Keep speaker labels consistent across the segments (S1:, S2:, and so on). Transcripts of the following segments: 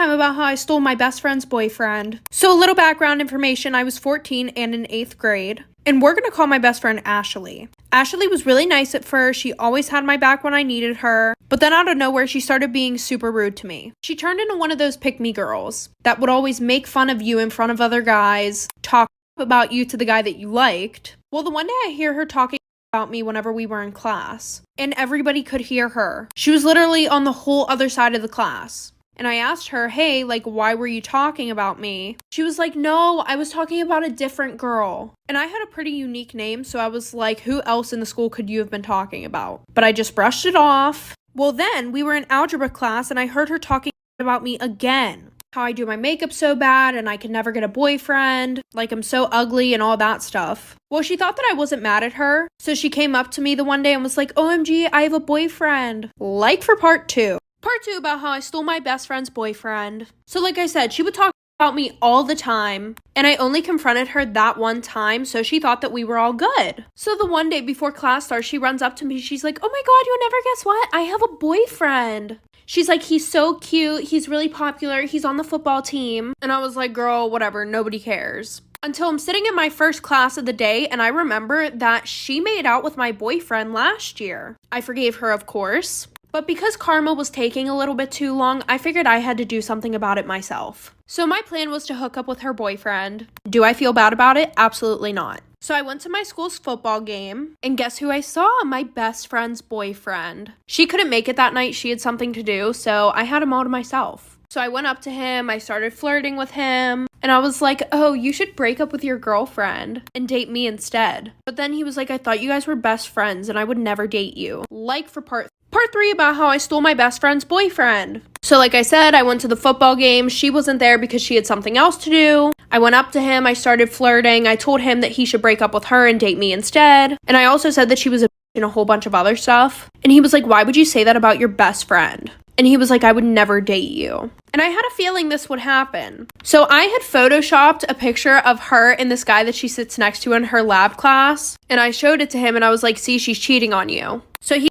S1: time about how I stole my best friend's boyfriend. So a little background information, I was 14 and in 8th grade. And we're gonna call my best friend Ashley. Ashley was really nice at first. She always had my back when I needed her. But then out of nowhere, she started being super rude to me. She turned into one of those pick-me girls that would always make fun of you in front of other guys, talk about you to the guy that you liked. Well, the one day I hear her talking about me whenever we were in class, and everybody could hear her. She was literally on the whole other side of the class. And I asked her, hey, like, why were you talking about me? She was like, no, I was talking about a different girl. And I had a pretty unique name, so I was like, who else in the school could you have been talking about? But I just brushed it off. Well, then we were in algebra class, and I heard her talking about me again. How I do my makeup so bad, and I could never get a boyfriend, like I'm so ugly and all that stuff. Well, she thought that I wasn't mad at her, so she came up to me the one day and was like, OMG, I have a boyfriend. Like for part 2. Part 2 about how I stole my best friend's boyfriend. So like I said, she would talk about me all the time, and I only confronted her that one time, so she thought that we were all good. So the one day before class starts, she runs up to me, she's like, oh my god, you'll never guess what? I have a boyfriend. She's like, he's so cute, he's really popular, he's on the football team. And I was like, girl, whatever, nobody cares. Until I'm sitting in my first class of the day, and I remember that she made out with my boyfriend last year. I forgave her, of course. But because karma was taking a little bit too long, I figured I had to do something about it myself. So my plan was to hook up with her boyfriend. Do I feel bad about it? Absolutely not. So I went to my school's football game, and guess who I saw? My best friend's boyfriend. She couldn't make it that night, she had something to do, so I had him all to myself. So I went up to him, I started flirting with him, and I was like, oh, you should break up with your girlfriend and date me instead. But then he was like, I thought you guys were best friends and I would never date you. Like for part 3 about how I stole my best friend's boyfriend. So like I said, I went to the football game. She wasn't there because she had something else to do. I went up to him. I started flirting. I told him that he should break up with her and date me instead. And I also said that she was a bitch and a whole bunch of other stuff. And he was like, why would you say that about your best friend? And he was like, I would never date you. And I had a feeling this would happen. So I had photoshopped a picture of her and this guy that she sits next to in her lab class. And I showed it to him and I was like, see, she's cheating on you. So he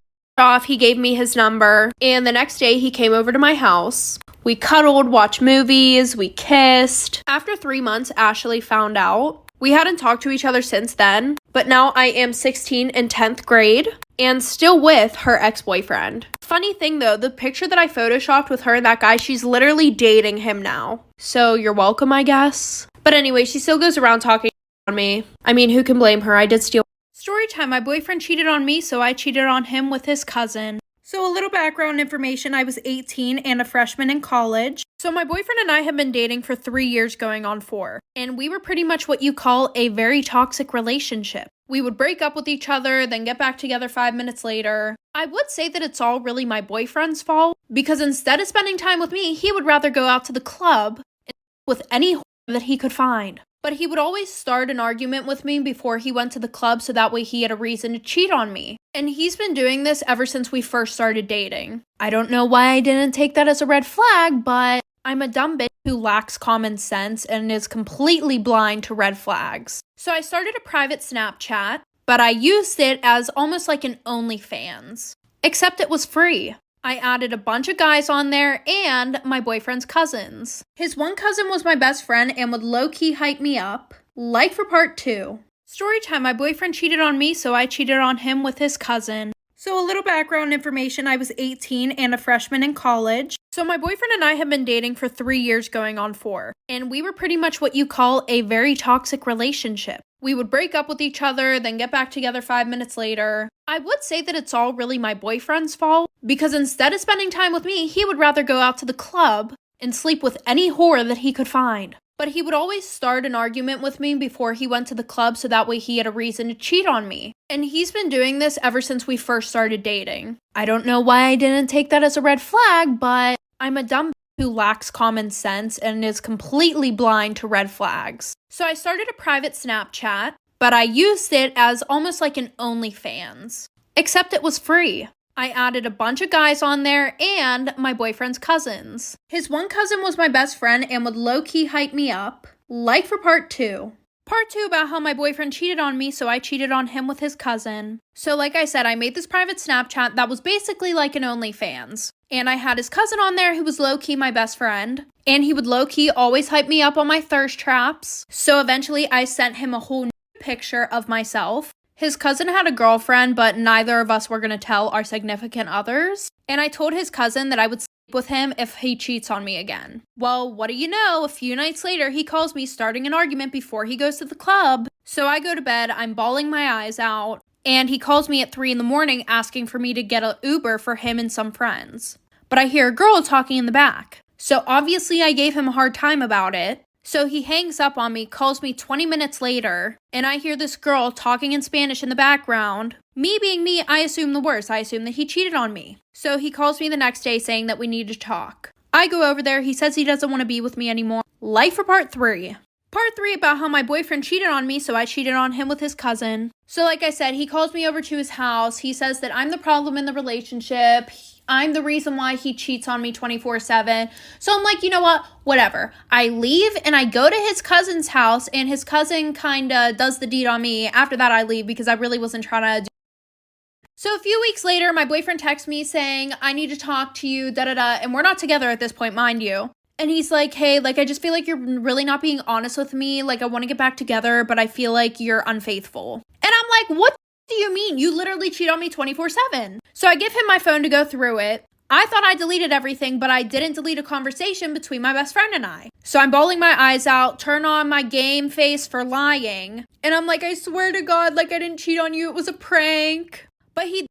S1: gave me his number, and the next day he came over to my house. We cuddled, watched movies, we kissed. After 3 months, Ashley found out. We hadn't talked to each other since then, but now I am 16 in 10th grade and still with her ex-boyfriend. Funny thing though, the picture that I photoshopped with her and that guy, she's literally dating him now. So you're welcome, I guess. But anyway, she still goes around talking on me. I mean, who can blame her? I did steal. Story time, my boyfriend cheated on me, so I cheated on him with his cousin. So a little background information, I was 18 and a freshman in college. So my boyfriend and I have been dating for 3 years going on 4. And we were pretty much what you call a very toxic relationship. We would break up with each other, then get back together 5 minutes later. I would say that it's all really my boyfriend's fault, because instead of spending time with me, he would rather go out to the club and with any whore that he could find. But he would always start an argument with me before he went to the club so that way he had a reason to cheat on me. And he's been doing this ever since we first started dating. I don't know why I didn't take that as a red flag, but I'm a dumb bitch who lacks common sense and is completely blind to red flags. So I started a private Snapchat, but I used it as almost like an OnlyFans. Except it was free. I added a bunch of guys on there and my boyfriend's cousins. His one cousin was my best friend and would low-key hype me up. Like for part 2. Story time, my boyfriend cheated on me, so I cheated on him with his cousin. So a little background information, I was 18 and a freshman in college. So my boyfriend and I have been dating for 3 years going on 4. And we were pretty much what you call a very toxic relationship. We would break up with each other, then get back together 5 minutes later. I would say that it's all really my boyfriend's fault, because instead of spending time with me, he would rather go out to the club and sleep with any whore that he could find. But he would always start an argument with me before he went to the club so that way he had a reason to cheat on me. And he's been doing this ever since we first started dating. I don't know why I didn't take that as a red flag, but I'm a dumb who lacks common sense and is completely blind to red flags. So I started a private Snapchat, but I used it as almost like an OnlyFans. Except it was free. I added a bunch of guys on there and my boyfriend's cousins. His one cousin was my best friend and would low-key hype me up. Like for part 2. Part 2 about how my boyfriend cheated on me, so I cheated on him with his cousin. So like I said, I made this private Snapchat that was basically like an OnlyFans. And I had his cousin on there who was low-key my best friend. And he would low-key always hype me up on my thirst traps. So eventually I sent him a whole picture of myself. His cousin had a girlfriend, but neither of us were going to tell our significant others. And I told his cousin that I would with him if he cheats on me again. Well, what do you know? A few nights later, he calls me starting an argument before he goes to the club. So I go to bed, I'm bawling my eyes out, and he calls me at 3 in the morning asking for me to get an Uber for him and some friends. But I hear a girl talking in the back. So obviously I gave him a hard time about it. So he hangs up on me, calls me 20 minutes later, and I hear this girl talking in Spanish in the background. Me being me, I assume the worst. I assume that he cheated on me. So he calls me the next day saying that we need to talk. I go over there. He says he doesn't want to be with me anymore. Life for part 3. Part 3 about how my boyfriend cheated on me, so I cheated on him with his cousin. So like I said, he calls me over to his house. He says that I'm the problem in the relationship. I'm the reason why he cheats on me 24/7. So I'm like, you know what? Whatever. I leave and I go to his cousin's house, and his cousin kind of does the deed on me. After that, I leave because I really wasn't trying to do. So a few weeks later, my boyfriend texts me saying, I need to talk to you, and we're not together at this point, mind you. And he's like, hey, like, I just feel like you're really not being honest with me. Like, I want to get back together, but I feel like you're unfaithful. And I'm like, what do you mean? You literally cheat on me 24/7. So I give him my phone to go through it. I thought I deleted everything, but I didn't delete a conversation between my best friend and I. So I'm bawling my eyes out, turn on my game face for lying. And I'm like, I swear to God, like, I didn't cheat on you. It was a prank. But he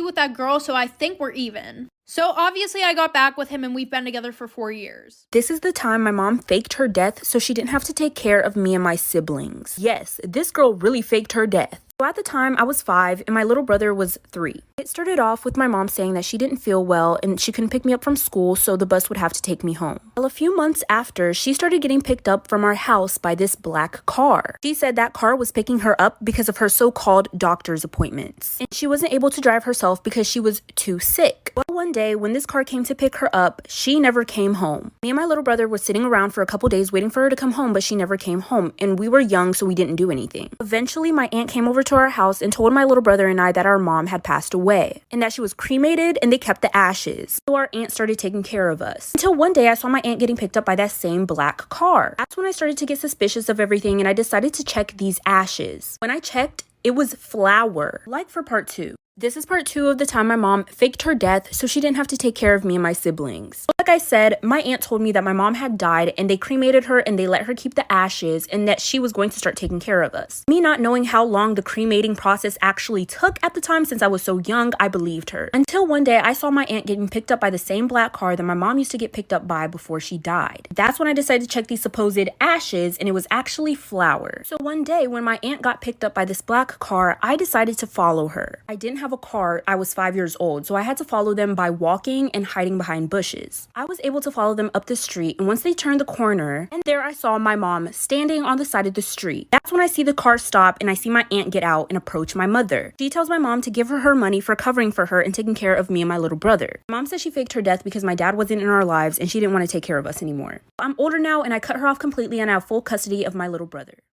S1: with that girl, so I think we're even. So obviously I got back with him and we've been together for 4 years.
S2: This is the time my mom faked her death so she didn't have to take care of me and my siblings. Yes, this girl really faked her death. So at the time, I was 5 and my little brother was 3. It started off with my mom saying that she didn't feel well and she couldn't pick me up from school, so the bus would have to take me home. Well, a few months after, she started getting picked up from our house by this black car. She said that car was picking her up because of her so-called doctor's appointments. And she wasn't able to drive herself because she was too sick. Well, one day when this car came to pick her up, she never came home. Me and my little brother were sitting around for a couple days waiting for her to come home, but she never came home. And we were young, so we didn't do anything. Eventually, my aunt came over to our house and told my little brother and I that our mom had passed away and that she was cremated and they kept the ashes. So our aunt started taking care of us. Until one day I saw my aunt getting picked up by that same black car. That's when I started to get suspicious of everything and I decided to check these ashes. When I checked, it was flour. Like for part 2. This is part 2 of the time my mom faked her death so she didn't have to take care of me and my siblings. Like I said, my aunt told me that my mom had died and they cremated her and they let her keep the ashes and that she was going to start taking care of us. Me not knowing how long the cremating process actually took at the time since I was so young, I believed her. Until one day I saw my aunt getting picked up by the same black car that my mom used to get picked up by before she died. That's when I decided to check these supposed ashes and it was actually flour. So one day when my aunt got picked up by this black car, I decided to follow her. I didn't have a car. I was 5 years old, so I had to follow them by walking and hiding behind bushes. I was able to follow them up the street, and once they turned the corner, and there I saw my mom standing on the side of the street. That's when I see the car stop and I see my aunt get out and approach my mother. She tells my mom to give her money for covering for her and taking care of me and my little brother. Mom says she faked her death because my dad wasn't in our lives and she didn't want to take care of us anymore. I'm older now and I cut her off completely and I have full custody of my little brother.